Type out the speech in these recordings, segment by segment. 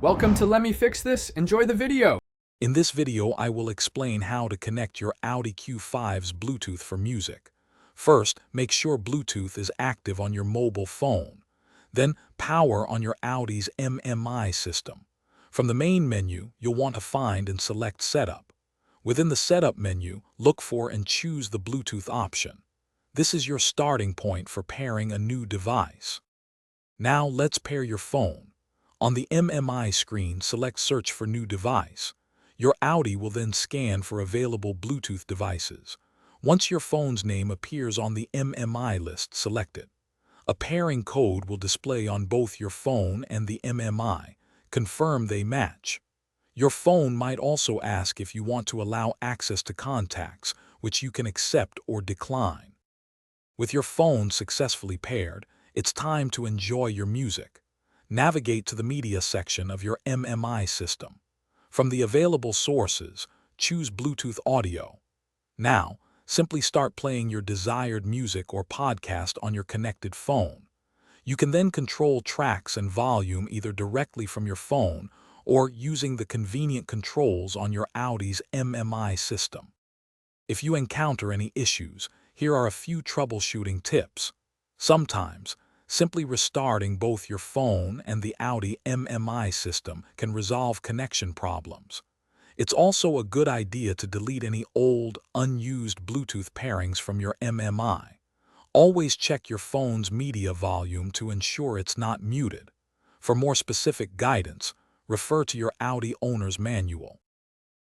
Welcome to Let Me Fix This. Enjoy the video. In this video, I will explain how to connect your Audi Q5's Bluetooth for music. First, make sure Bluetooth is active on your mobile phone. Then, power on your Audi's MMI system. From the main menu, you'll want to find and select Setup. Within the Setup menu, look for and choose the Bluetooth option. This is your starting point for pairing a new device. Now, let's pair your phone. On the MMI screen, select Search for New Device. Your Audi will then scan for available Bluetooth devices. Once your phone's name appears on the MMI list, select it. A pairing code will display on both your phone and the MMI. Confirm they match. Your phone might also ask if you want to allow access to contacts, which you can accept or decline. With your phone successfully paired, it's time to enjoy your music. Navigate to the media section of your MMI system. From the available sources, choose Bluetooth audio. Now, simply start playing your desired music or podcast on your connected phone. You can then control tracks and volume either directly from your phone or using the convenient controls on your Audi's MMI system. If you encounter any issues, here are a few troubleshooting tips. Sometimes, simply restarting both your phone and the Audi MMI system can resolve connection problems. It's also a good idea to delete any old, unused Bluetooth pairings from your MMI. Always check your phone's media volume to ensure it's not muted. For more specific guidance, refer to your Audi owner's manual.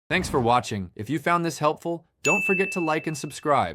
Thanks for watching. If you found this helpful, don't forget to like and subscribe.